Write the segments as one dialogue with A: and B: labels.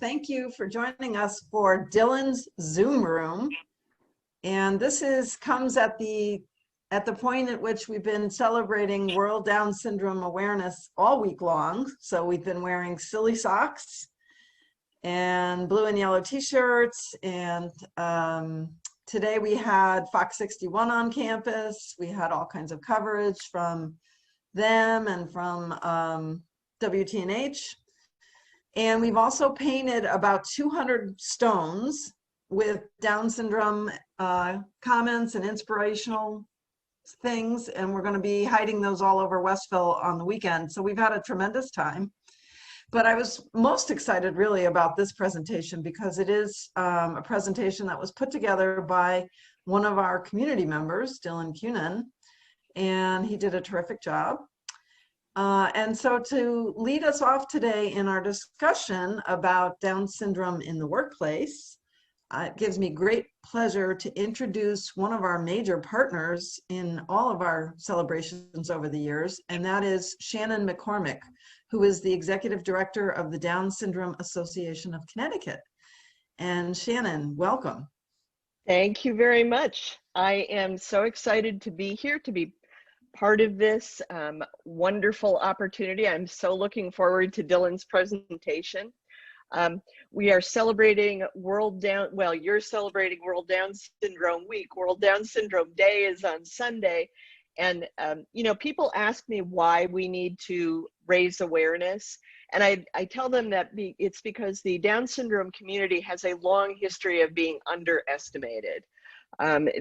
A: Thank you for joining us for Dylan's Zoom room. And this comes at the point at which we've been celebrating World Down Syndrome Awareness all week long. So we've been wearing silly socks and blue and yellow t-shirts. And today we had Fox 61 on campus. We had all kinds of coverage from them and from WTNH. And we've also painted about 200 stones with Down syndrome comments and inspirational things. And we're going to be hiding those all over Westville on the weekend. So we've had a tremendous time. But I was most excited really about this presentation because it is a presentation that was put together by one of our community members, Dylan Kunin, and he did a terrific job. And so to lead us off today in our discussion about Down syndrome in the workplace, it gives me great pleasure to introduce one of our major partners in all of our celebrations over the years, and that is Shannon McCormick, who is the Executive Director of the Down Syndrome Association of Connecticut. And Shannon, welcome.
B: Thank you very much. I am so excited to be here, to be part of this wonderful opportunity. I'm so looking forward to Dylan's presentation. We are celebrating you're celebrating World Down Syndrome Week. World Down Syndrome Day is on Sunday. And, you know, people ask me why we need to raise awareness. And I tell them that it's because the Down syndrome community has a long history of being underestimated.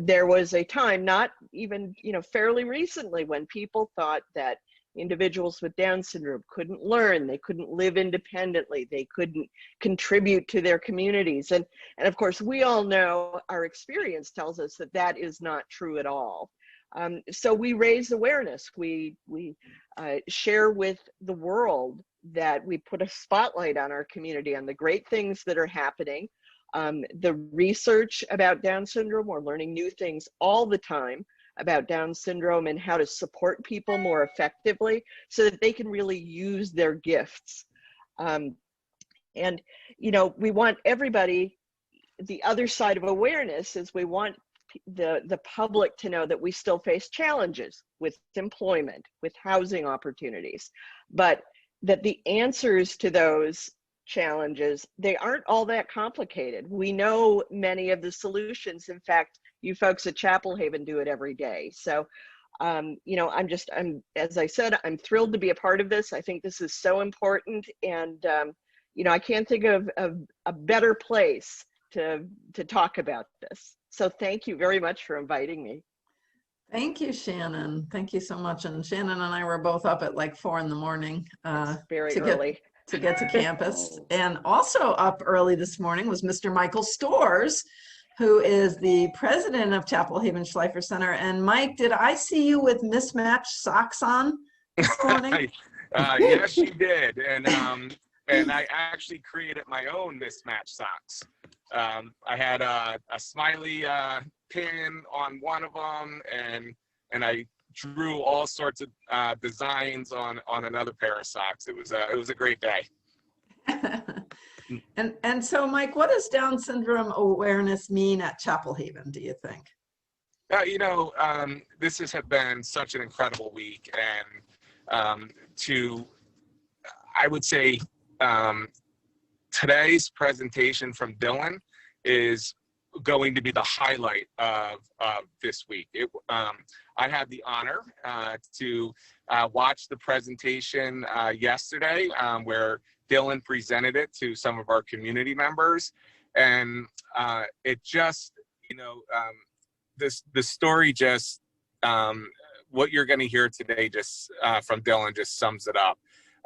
B: There was a time, not even, fairly recently, when people thought that individuals with Down syndrome couldn't learn, they couldn't live independently, they couldn't contribute to their communities. And of course, we all know, our experience tells us that that is not true at all. So we raise awareness, we share with the world that we put a spotlight on our community, on the great things that are happening. The research about Down syndrome, we're learning new things all the time about Down syndrome and how to support people more effectively so that they can really use their gifts. And, we want everybody, the other side of awareness is we want the public to know that we still face challenges with employment, with housing opportunities, but that the answers to those challenges, they aren't all that complicated. We know many of the solutions. In fact, you folks at Chapel Haven do it every day. So, as I said, I'm thrilled to be a part of this. I think this is so important. And, I can't think of a better place to talk about this. So thank you very much for inviting me.
A: Thank you, Shannon. Thank you so much. And Shannon and I were both up at like 4 in the morning
B: very early
A: to get to campus. And also up early this morning was Mr. Michael Storrs, who is the president of Chapel Haven Schleifer Center. And Mike, did I see you with mismatched socks on this morning?
C: Yes, you did. And I actually created my own mismatched socks. I had a smiley pin on one of them, and I drew all sorts of designs on another pair of socks. It was a great day.
A: And so, Mike, what does Down syndrome awareness mean at Chapel Haven, do you think?
C: This has been such an incredible week, and I would say today's presentation from Dylan is going to be the highlight of this week. I had the honor to watch the presentation yesterday where Dylan presented it to some of our community members, and it just, the story just, what you're going to hear today just from Dylan just sums it up.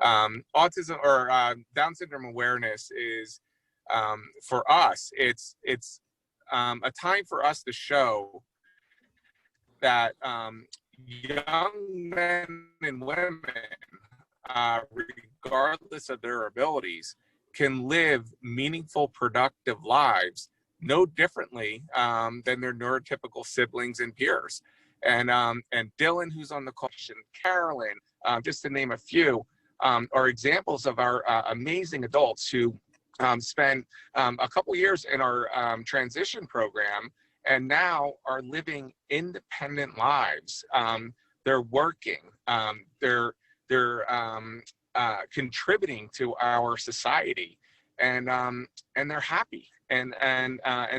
C: Autism or Down syndrome awareness is, for us, it's a time for us to show that young men and women, regardless of their abilities, can live meaningful, productive lives no differently than their neurotypical siblings and peers. And Dylan, who's on the call, Carolyn, just to name a few, are examples of our amazing adults who spent a couple years in our transition program, and now are living independent lives. They're working, they're contributing to our society, and they're happy, and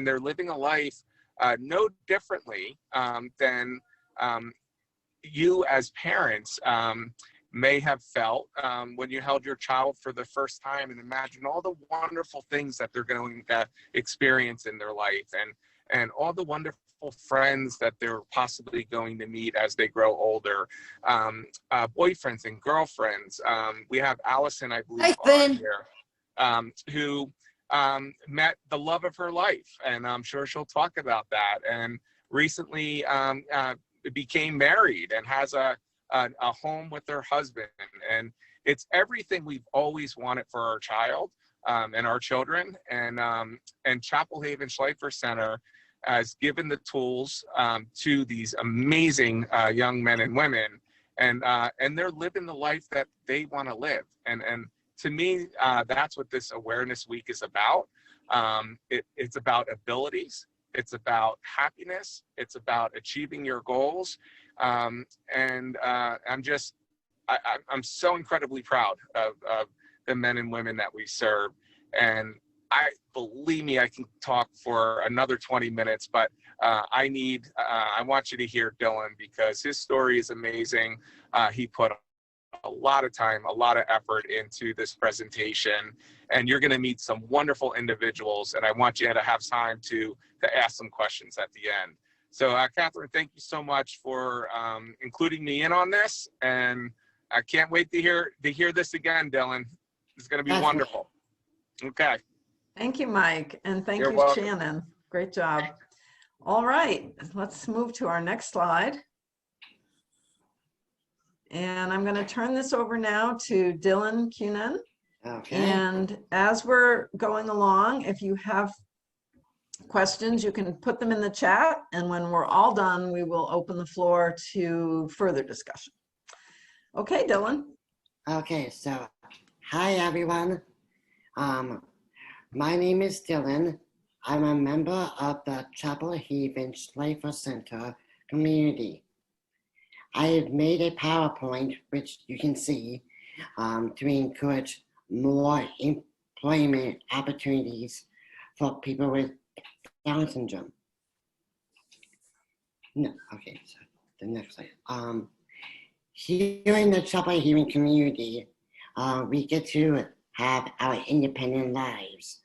C: they're living a life no differently than you as parents may have felt when you held your child for the first time, and imagine all the wonderful things that they're going to experience in their life, and all the wonderful friends that they're possibly going to meet as they grow older, boyfriends and girlfriends. We have Allison, I believe, on here, who met the love of her life, and I'm sure she'll talk about that, and recently became married and has a home with her husband. And it's everything we've always wanted for our child and our children. And Chapel Haven Schleifer Center has given the tools to these amazing young men and women, and they're living the life that they want to live. And to me, that's what this Awareness Week is about. It's about abilities. It's about happiness. It's about achieving your goals. I'm so incredibly proud of the men and women that we serve. And believe me, I can talk for another 20 minutes, but I want you to hear Dylan, because his story is amazing. He put a lot of time, a lot of effort into this presentation, and you're going to meet some wonderful individuals, and I want you to have time to ask some questions at the end. So Catherine, thank you so much for including me in on this, and I can't wait to hear this again, Dylan. It's going to be wonderful. Okay.
A: Thank you, Mike, and thank
C: You're
A: you,
C: welcome.
A: Shannon. Great job. All right, let's move to our next slide. And I'm going to turn this over now to Dylan Kunin.
D: Okay.
A: And as we're going along, if you have questions, you can put them in the chat. And when we're all done, we will open the floor to further discussion. Okay, Dylan.
D: Okay, so hi everyone. My name is Dylan. I'm a member of the Chapel Haven Schleifer Center community. I have made a PowerPoint, which you can see, to encourage more employment opportunities for people with Down syndrome. No, okay, so the next slide. Here in the Chapel Haven community, we get to have our independent lives.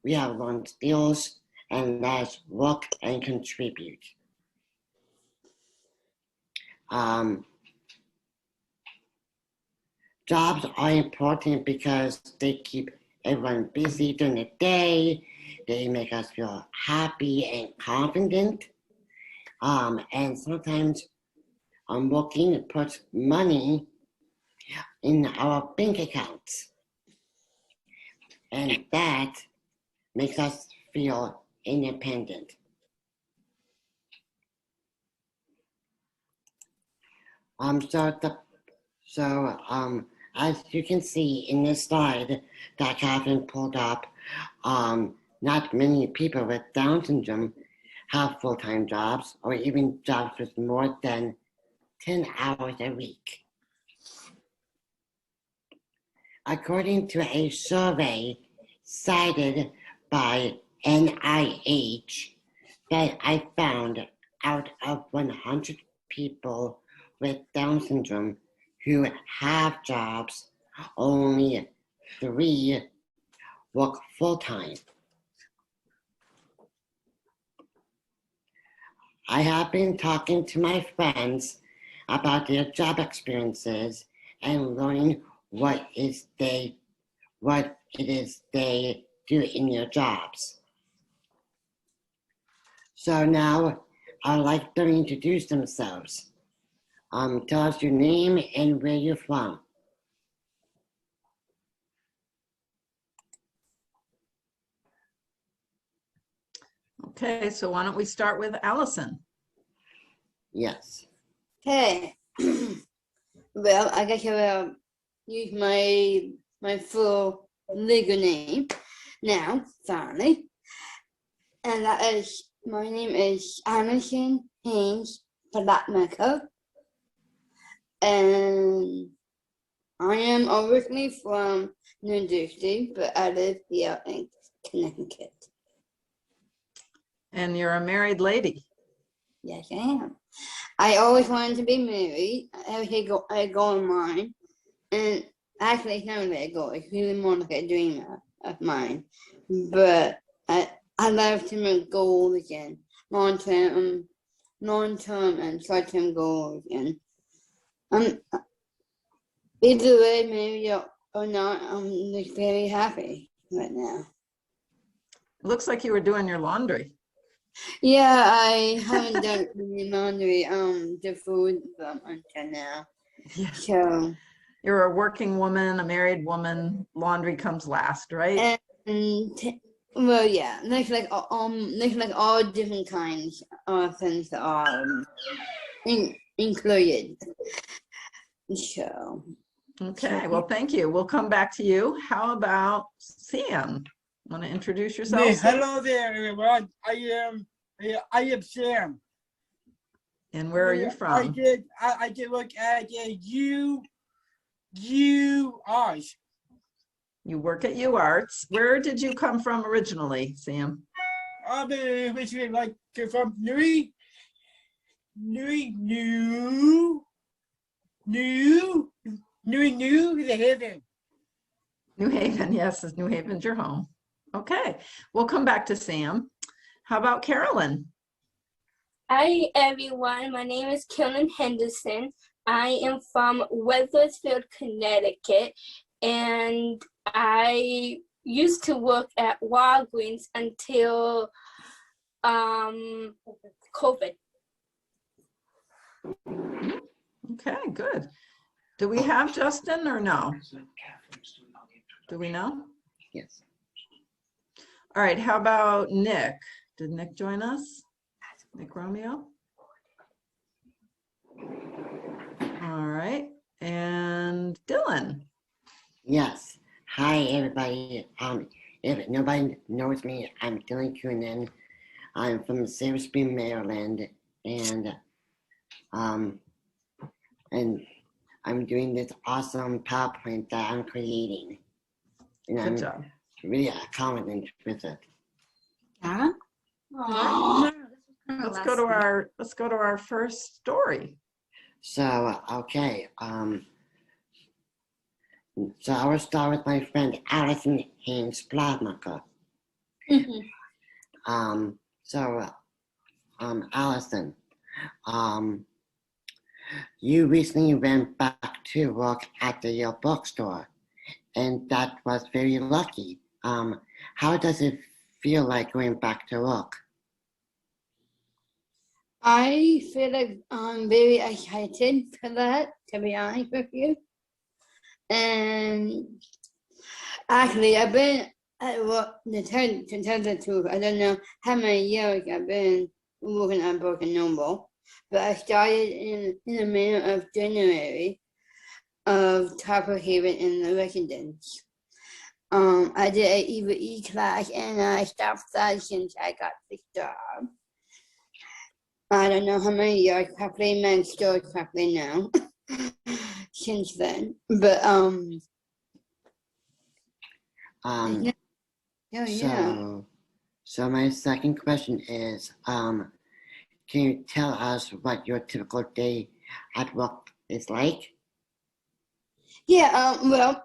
D: We have learned skills, and let's work and contribute. Jobs are important because they keep everyone busy during the day. They make us feel happy and confident. And sometimes working puts money in our bank accounts. And that makes us feel independent. As you can see in this slide that Catherine pulled up, not many people with Down syndrome have full-time jobs or even jobs with more than 10 hours a week. According to a survey cited by NIH that I found, out of 100 people with Down syndrome who have jobs, only 3 work full-time. I have been talking to my friends about their job experiences and learning what it is they do in their jobs. So now I'd like them to introduce themselves. Tell us your name and where you're from.
A: Okay, so why don't we start with Allison?
D: Yes.
E: Okay. Well, I guess I will use my full legal name now, finally. And that is, my name is Anderson Haynes Palatmeko. And I am originally from New Jersey, but I live here in Connecticut.
A: And you're a married lady.
E: Yes, I am. I always wanted to be married. I go online, and actually, it's not really a goal. It's really more like a dream of mine. But I love to make goals again, long term and short term goals. And either way, maybe or not, I'm just very happy right now.
A: It looks like you were doing your laundry.
E: Yeah, I haven't done any laundry, the food until now.
A: Yeah.
E: So,
A: You're a working woman, a married woman. Laundry comes last, right?
E: and well, yeah, there's like all different kinds of things that are included. So,
A: Okay, well, thank you. We'll come back to you. How about Sam? Want to introduce yourself?
F: Yeah,
A: Sam?
F: hello there, everyone. I am Sam.
A: And where are you from?
F: I did look at UArts.
A: You work at UArts. Where did you come from originally, Sam?
F: I'm originally like from New Haven.
A: New Haven, yes, New Haven's your home. Okay, we'll come back to Sam. How about Carolyn?
G: Hi everyone, my name is Carolyn Henderson. I am from Wethersfield, Connecticut, and I used to work at Walgreens until COVID.
A: Okay, good. Do we have Justin or no? Do we know?
D: Yes.
A: All right, how about Nick? Did Nick join us? Nick Romeo? All right, and Dylan.
D: Yes. Hi, everybody. If nobody knows me, I'm Dylan Coonan. I'm from Silver Spring, Maryland, and I'm doing this awesome PowerPoint that I'm creating, and
A: Good
D: I'm
A: job.
D: really confident with it.
E: yeah.
A: Let's go to our first story.
D: So, okay. So I will start with my friend Allison Haynes Plasmaker. Allison, you recently went back to work at your bookstore, and that was very lucky. How does it feel like going back to work?
E: I feel like I'm very excited for that, to be honest with you. And actually, I've been at work, to tell the truth, I don't know how many years I've been working at Broken Noble, but I started in the middle of January of Taco Haven in the residence. I did an EVE class and I stopped that since I got this job. I don't know how many years, probably many stores probably now since then, but
D: So my second question is, can you tell us what your typical day at work is like?
E: Yeah, well,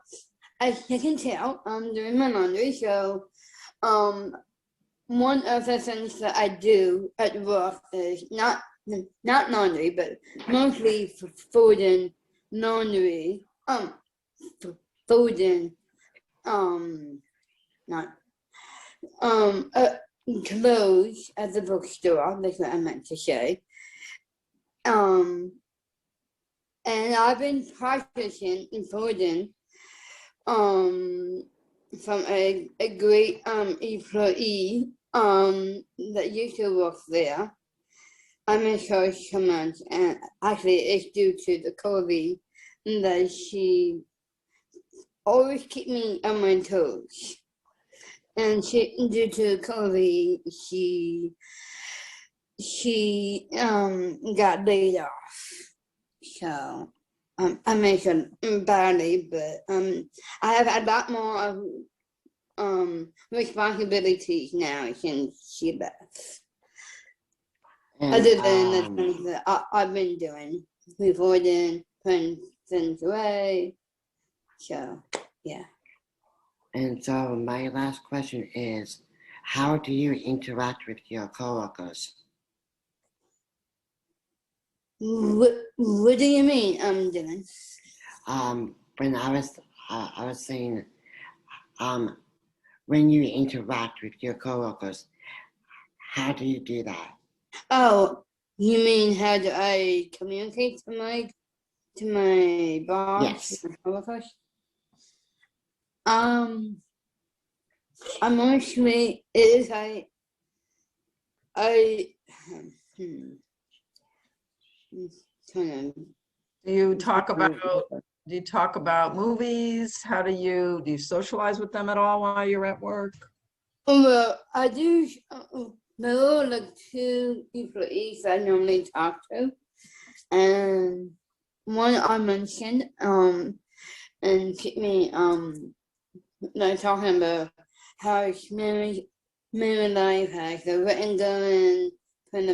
E: as you can tell, I'm doing my laundry, so one of the things that I do at work is not laundry, but mostly folding laundry, folding, not, clothes at the bookstore, that's what I meant to say. And I've been practicing in folding, from a great employee that used to work there. I'm in charge so much, and actually it's due to the COVID that she always keep me on my toes. And due to COVID, she got laid off. So I make her badly, but I have a lot more responsibilities now since she left.
D: And,
E: Other than the things that I've been doing before then, putting things away. So, yeah.
D: And so my last question is, how do you interact with your coworkers?
E: What do you mean, Dylan?
D: When I was saying, when you interact with your coworkers, how do you do that?
E: Oh, you mean how do I communicate to my boss?
D: Yes.
E: My coworkers? I'm mostly I kind
A: Do you talk about movies? How do you socialize with them at all while you're at work?
E: well, I do. There are like two employees I normally talk to, and one I mentioned, and keep me like talking about how it's married life, has the written done, putting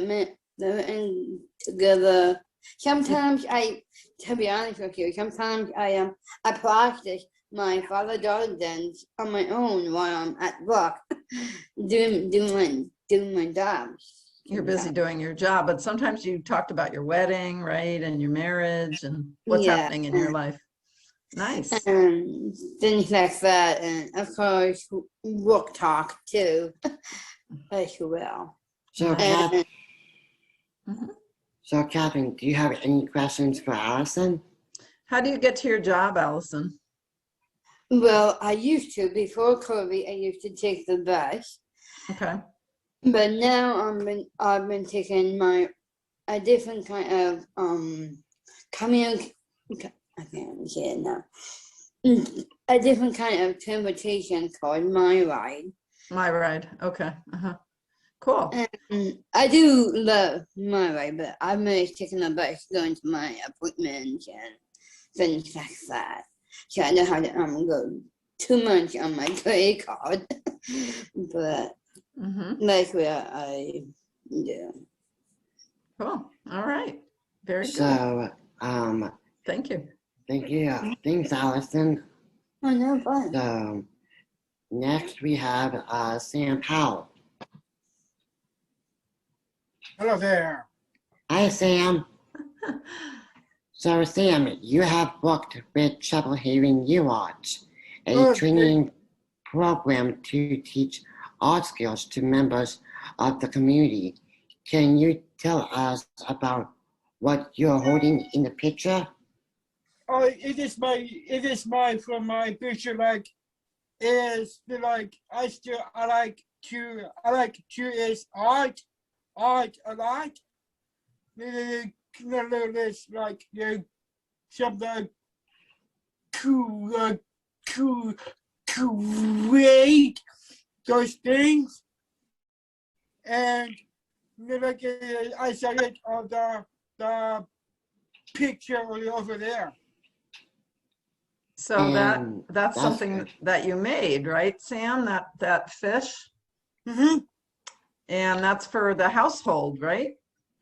E: the written together. Sometimes to be honest with you, sometimes I practice my father-daughter dance on my own while I'm at work, doing my job.
A: You're busy doing your job, but sometimes you talked about your wedding, right? And your marriage and what's
E: Yeah,
A: happening in your life. Nice.
E: and things like that, and of course work talk too, as well.
D: So,
A: Nice.
D: Catherine, do you have any questions for Allison?
A: How do you get to your job, Allison?
E: Well, I used to before COVID. I used to take the bus,
A: Okay.
E: but now I've been taking a different kind of I can't say it now. A different kind of transportation called My Ride.
A: My ride. Okay. Cool.
E: And I do love My Ride, but I'm really taking a bus going to my appointments and things like that. So I don't have to go too much on my credit card, but that's where I do.
A: Cool. All right. Very good.
D: So,
A: Thank you.
D: thank you. Thanks, Allison.
E: Oh, no fun.
D: So, next we have Sam Powell.
F: Hello there.
D: Hi, Sam. So, Sam, you have worked with Chapel Haven U Arts, a training program to teach art skills to members of the community. Can you tell us about what you're holding in the picture?
F: Oh, it is my from my picture, like is like I like to is art I like this like something to create those things, and like I saw it on the picture over there.
A: So
D: And
A: that's something
D: good.
A: that you made, right, Sam? That fish?
F: Mm-hmm.
A: And that's for the household, right?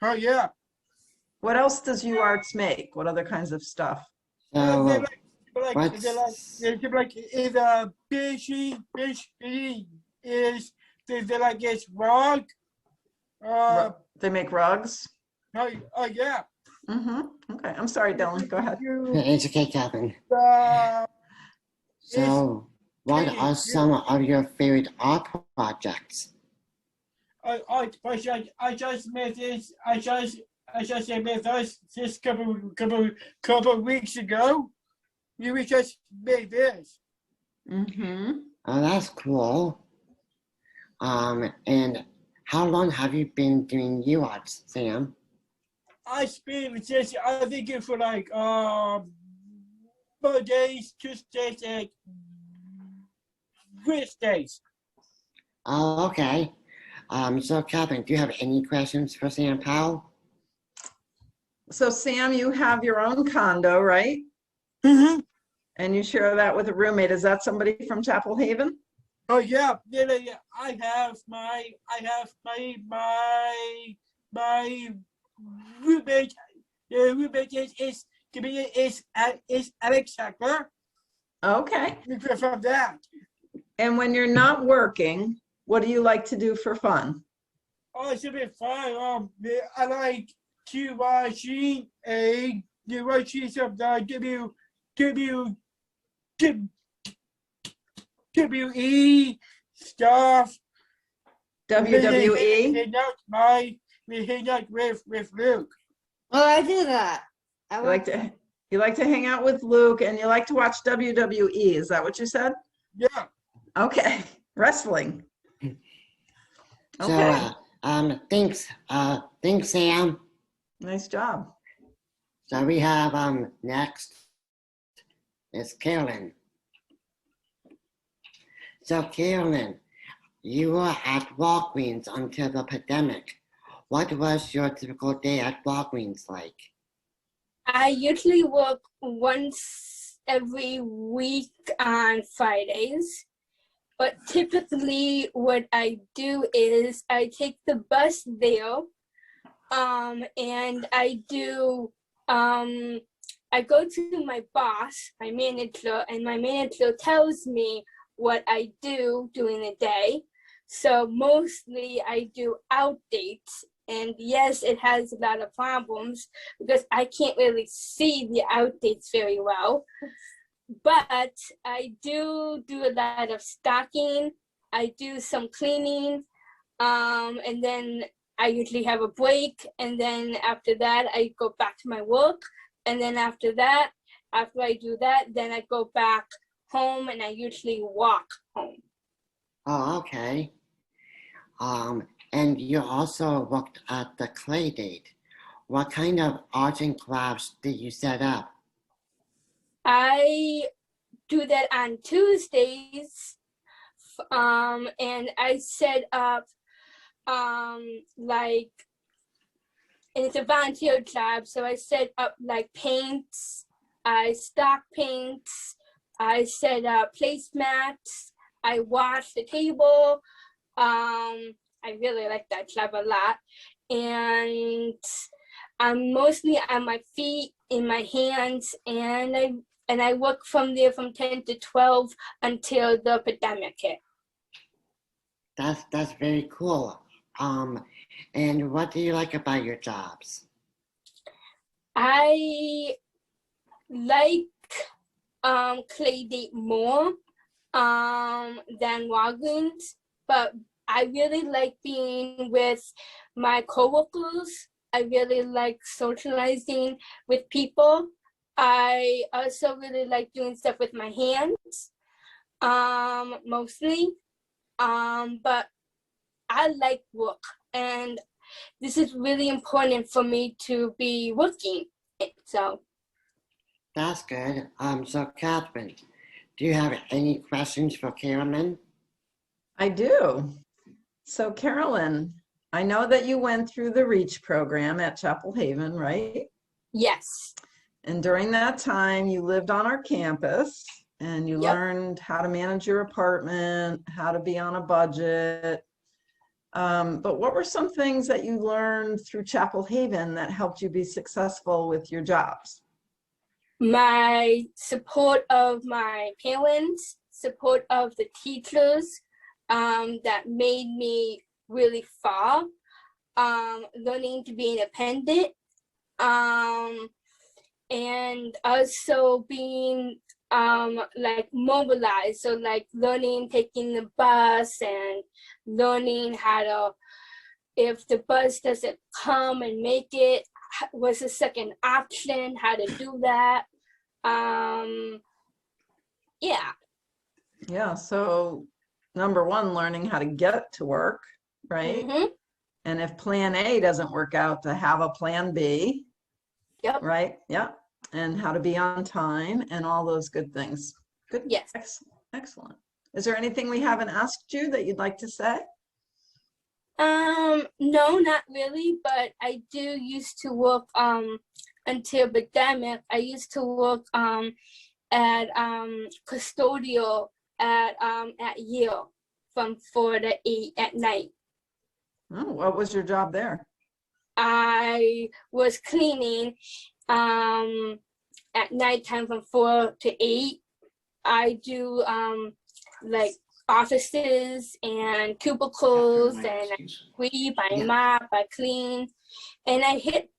F: Oh yeah.
A: What else does UArts make? What other kinds of stuff?
D: So,
F: Is a fishy is they like it's rug.
A: They make rugs?
F: Oh yeah.
A: Okay. I'm sorry, Dylan. Go ahead.
D: it's okay, Catherine. So, what are some of your favorite art projects?
F: I just made this. I just made this couple weeks ago. We just made this.
D: Oh, that's cool. And how long have you been doing UArts, Sam?
F: I spent just I think it for like Mondays, Tuesdays, and Wednesdays.
D: Oh, okay. So Catherine, do you have any questions for Sam Powell?
A: So Sam, you have your own condo, right?
F: Mm-hmm.
A: And you share that with a roommate. Is that somebody from Chapel Haven?
F: Oh yeah, yeah. I have my roommate. The roommate is Alex Sacker.
A: Okay.
F: From that.
A: And when you're not working, what do you like to do for fun?
F: Oh, it's a bit fun. I like to watching the watches of the WWE stuff.
A: WWE?
F: We hang out with Luke.
E: Well, I do that.
A: You like to hang out with Luke and you like to watch WWE. Is that what you said?
F: Yeah.
A: Okay. Wrestling.
D: So,
A: Okay.
D: thanks, Sam.
A: Nice job.
D: So we have next is Carolyn. So Carolyn, you were at Walgreens until the pandemic. What was your typical day at Walgreens like?
G: I usually work once every week on Fridays, but typically what I do is I take the bus there, and I go to my boss, my manager, and my manager tells me what I do during the day. So mostly I do outdates. And yes, it has a lot of problems because I can't really see the outdates very well. But I do a lot of stocking. I do some cleaning. And then I usually have a break. And then after that, I go back to my work. And then after that, after I do that, then I go back home and I usually walk home.
D: Oh, okay. And you also worked at the Clay Date. What kind of arts and crafts did you set up?
G: I do that on Tuesdays, and I set up like, and it's a volunteer job, so I set up like paints, I stock paints, I set up placemats, I wash the table. I really like that job a lot. And I'm mostly on my feet, in my hands, and I work from there from 10 to 12 until the pandemic hit.
D: That's very cool. And what do you like about your jobs?
G: I like Clay Date more than Walgreens, but I really like being with my coworkers. I really like socializing with people. I also really like doing stuff with my hands, mostly. But I like work, and this is really important for me to be working. So
D: That's good. So Catherine, do you have any questions for Carolyn?
A: I do. So Carolyn, I know that you went through the REACH program at Chapel Haven, right?
G: yes,
A: And during that time, you lived on our campus and you
G: Yep.
A: learned how to manage your apartment, how to be on a budget. But what were some things that you learned through Chapel Haven that helped you be successful with your jobs?
G: my support of my parents, support of the teachers, that made me really far, learning to be independent, and also being like mobilized, so like learning taking the bus and learning how to, if the bus doesn't come and make it, what's the second option, how to do that. Yeah.
A: Yeah, so number one, learning how to get to work, right?
G: Mhm.
A: And if plan A doesn't work out, to have a plan B.
G: Yep.
A: Right? Yeah. and how to be on time and all those good things. Good.
G: Yes.
A: Excellent. Is there anything we haven't asked you that you'd like to say?
G: No, not really, but I do used to work until pandemic. I used to work at custodial at Yale from 4 to 8 at night.
A: Oh, what was your job there?
G: I was cleaning at nighttime from 4 to 8. I do like offices and cubicles, and I sweep, I mop, I clean, and I hit.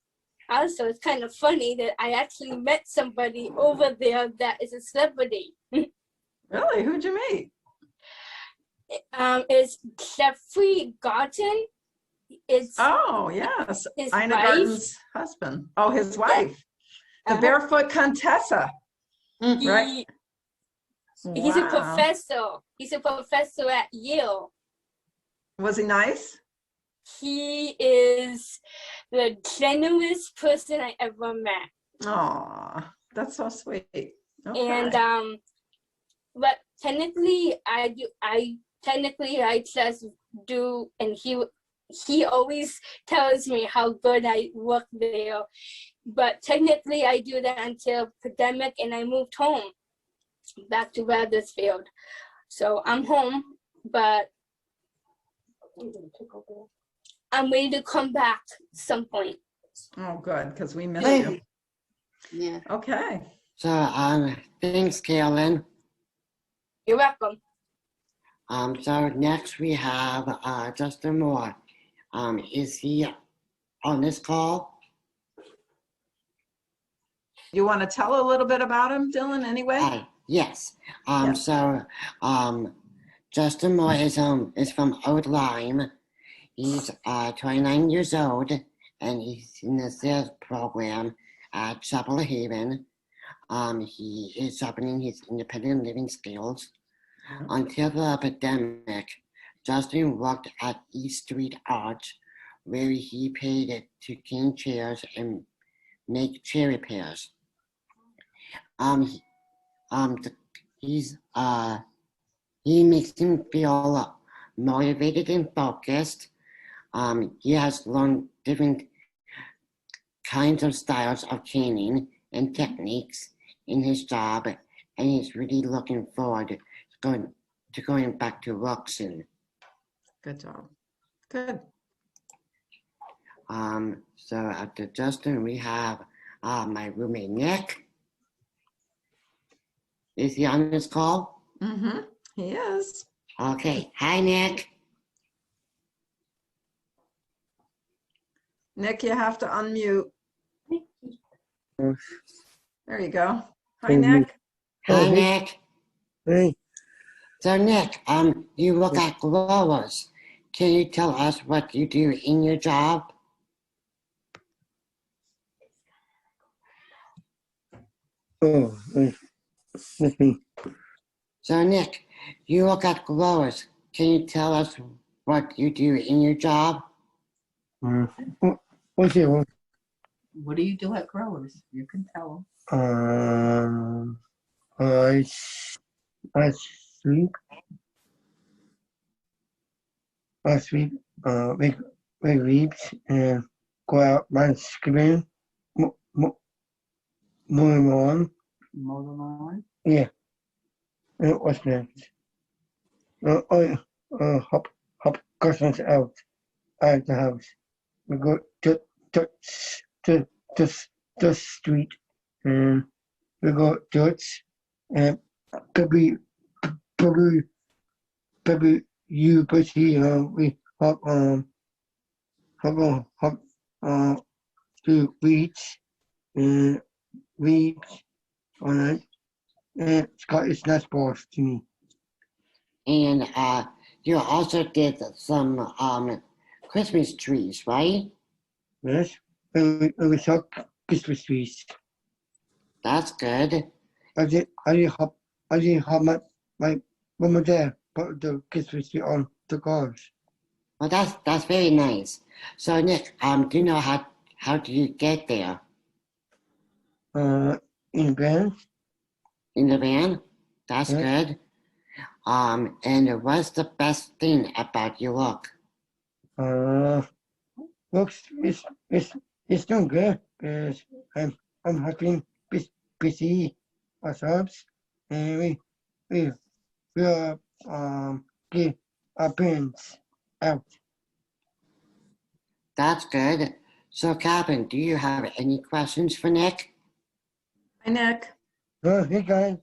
G: Also, it's kind of funny that I actually met somebody over there that is a celebrity.
A: Really? Who'd you meet?
G: It's Jeffrey Garten. It's
A: Oh, yes.
G: his
A: Ina
G: wife.
A: Garten's husband. Oh, his wife. The
G: Uh-huh.
A: Barefoot Contessa. Right?
G: He's a
A: Wow.
G: professor. He's a professor at Yale.
A: Was he nice?
G: He is the genuinest person I ever met.
A: Aw, that's so sweet. Okay.
G: And but technically I just do, and he always tells me how good I work there. But technically I do that until pandemic, and I moved home back to Wethersfield. So I'm home, but I'm ready to come back some point.
A: Oh, good, because we missed you.
E: Yeah.
A: Okay.
D: So, thanks, Kaylin.
G: You're welcome.
D: So next we have Justin Moore. Is he on this call?
A: You want to tell a little bit about him, Dylan, anyway?
D: Yes.
A: Yes.
D: So, Justin Moore is from Old Lyme. He's 29 years old, and he's in the sales program at Chapel Haven. He is sharpening his independent living skills. Until the epidemic, Justin worked at East Street Arch, where he paid to clean chairs and make chair repairs. He makes him feel motivated and focused. He has learned different kinds of styles of cleaning and techniques in his job, and he's really looking forward to going back to work soon.
A: Good job. Good.
D: So after Justin, we have my roommate Nick. Is he on this call?
A: Mm-hmm. He is.
D: Okay. Hi, Nick.
A: Nick, you have to unmute. There you go. Hi,
H: Mhm.
A: Nick.
D: Hi, Nick.
H: Hey,
D: So Nick, you work at Glowers. Can you tell us what you do in your job?
H: oh, let me.
D: So Nick, you work at Glowers. Can you tell us what you do in your job?
H: What's it?
I: What do you do at Growers? You can tell them.
H: I sleep. Make leaps and go out my screen. Moving on.
I: Mow the lawn.
H: Yeah. And what's next? Hop cousins out the house. We go to the street, and we go church, and probably you but he we hop to beach and read on it, and Scott is not sports to me.
D: And you also did some Christmas trees, right?
H: Yes, and we saw Christmas trees.
D: That's good.
H: I didn't hop my mama there put the Christmas tree on the cars.
D: Well, that's very nice. So Nick, do you know how do you get there?
H: In bed.
D: In the van? That's
H: Yeah.
D: good. And what's the best thing about your work?
H: Looks it's doing good because I'm helping busy ourselves and we will get our parents out.
D: That's good. So, Calvin, do you have any questions for Nick?
A: Hi, Nick.
H: Oh, hey guys.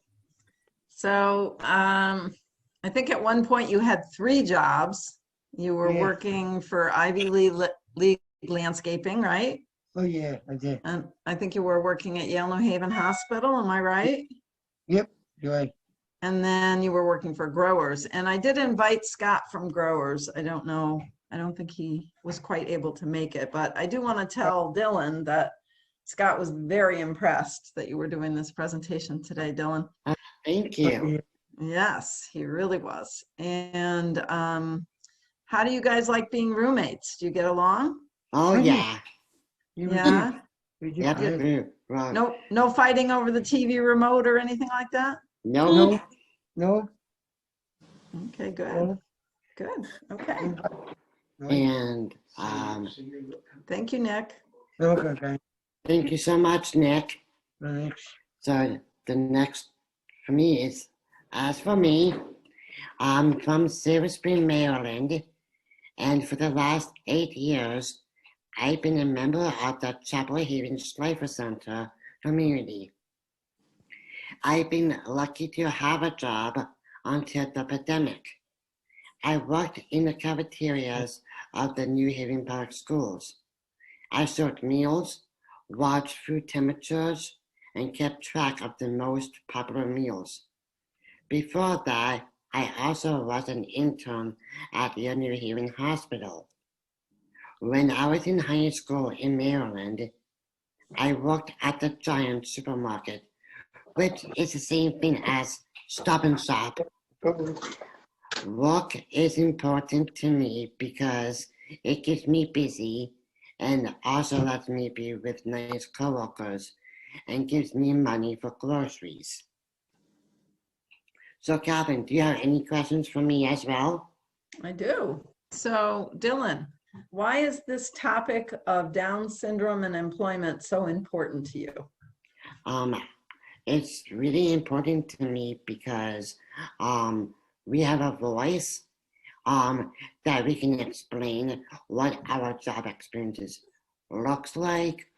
A: So I think at one point you had 3 jobs. You were
H: Yeah.
A: working for Ivy League Landscaping, right?
H: Oh yeah, I did.
A: And I think you were working at Yale New Haven Hospital, am I right?
H: Yep, you're right.
A: And then you were working for Growers. And I did invite Scott from Growers. I don't know, I don't think he was quite able to make it, but I do want to tell Dylan that Scott was very impressed that you were doing this presentation today, Dylan.
D: Thank you.
A: Yes, he really was. And how do you guys like being roommates? Do you get along?
D: Oh, yeah.
A: Yeah.
D: Yep. Right.
A: No fighting over the TV remote or anything like that?
D: No.
H: No.
A: Okay, good.
H: No.
A: Good. Okay.
D: And
A: Thank you, Nick.
H: Okay.
D: thank you so much, Nick.
H: Thanks.
D: So the next for me is, as for me, I'm from Silver Spring, Maryland, and for the last 8 years, I've been a member of the Chapel Haven Schleifer Center community. I've been lucky to have a job until the pandemic. I worked in the cafeterias of the New Haven Public Schools. I served meals, watched food temperatures, and kept track of the most popular meals. Before that, I also was an intern at the New Haven Hospital. When I was in high school in Maryland, I worked at the Giant supermarket, which is the same thing as Stop and Shop. Work is important to me because it keeps me busy and also lets me be with nice coworkers and gives me money for groceries. So, Calvin, do you have any questions for me as well?
A: I do. So, Dylan, why is this topic of Down syndrome and employment so important to you?
D: It's really important to me because we have a voice that we can explain what our job experiences looks like,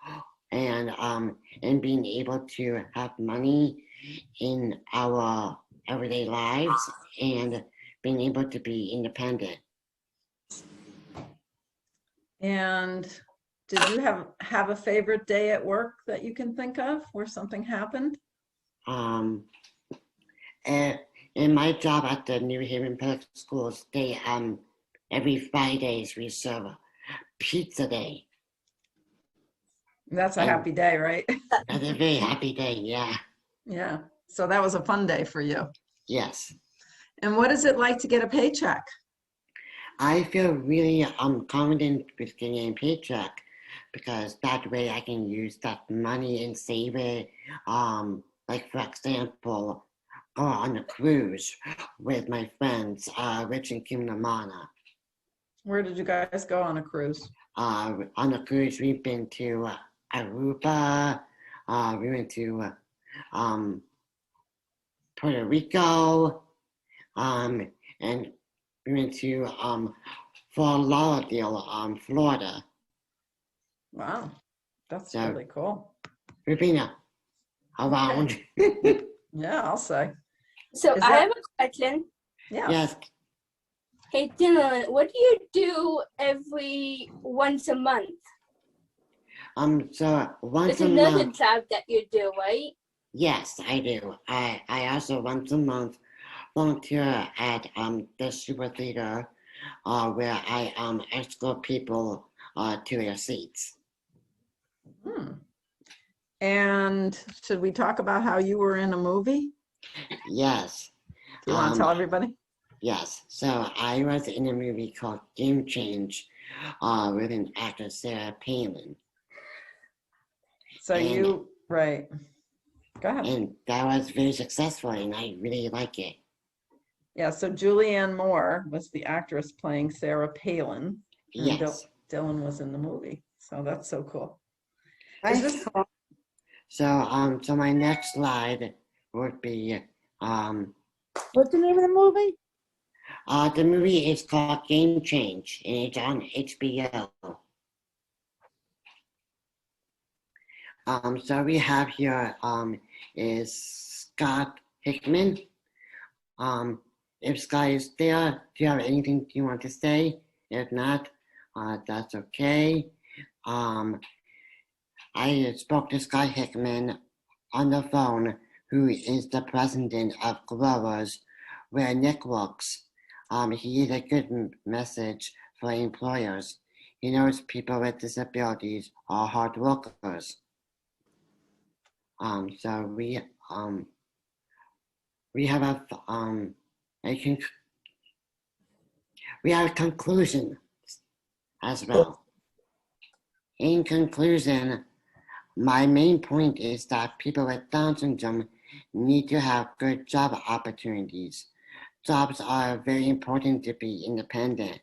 D: and being able to have money in our everyday lives and being able to be independent.
A: And did you have a favorite day at work that you can think of where something happened?
D: In my job at the New Haven Public Schools, they every Fridays we serve pizza day.
A: That's a happy day, right?
D: That's a very happy day, yeah.
A: Yeah. So that was a fun day for you.
D: Yes.
A: And what is it like to get a paycheck?
D: I feel really confident with getting a paycheck because that way I can use that money and save it. Like for example, go on a cruise with my friends, Rich and Kim Lamana.
A: Where did you guys go on a cruise?
D: On a cruise, we've been to Aruba. We went to Puerto Rico, and we went to Fort Lauderdale, Florida.
A: Wow, that's
D: So-
A: really cool.
D: We've been around.
A: Yeah, I'll say.
G: So
A: Is
G: I
A: that-
G: have a question.
A: Yeah.
D: Yes.
G: Hey Dylan, what do you do once a month?
D: So once
G: It's
D: a
G: another
D: month.
G: job that you do, right?
D: Yes, I do. I also once a month volunteer at the Super Theater, where I escort people to their seats.
A: And should we talk about how you were in a movie?
D: Yes.
A: Do you want to tell everybody?
D: Yes. So I was in a movie called Game Change with an actor, Sarah Palin.
A: So
D: And-
A: you, right. Go ahead.
D: and that was very successful, and I really like it.
A: Yeah, so Julianne Moore was the actress playing Sarah Palin, and
D: Yes.
A: Dylan was in the movie. So that's so cool.
E: That's
A: this-
E: cool.
D: So my next slide would be
J: What's the name of the movie?
D: the movie is called Game Change, and it's on HBO. So we have here is Scott Hickman. If Scott is there, do you have anything you want to say? If not, that's okay. I spoke to Scott Hickman on the phone, who is the president of Growers, where Nick works. He is a good message for employers. He knows people with disabilities are hard workers. So we have a conclusion as well. In conclusion, my main point is that people with Down syndrome need to have good job opportunities. Jobs are very important to be independent.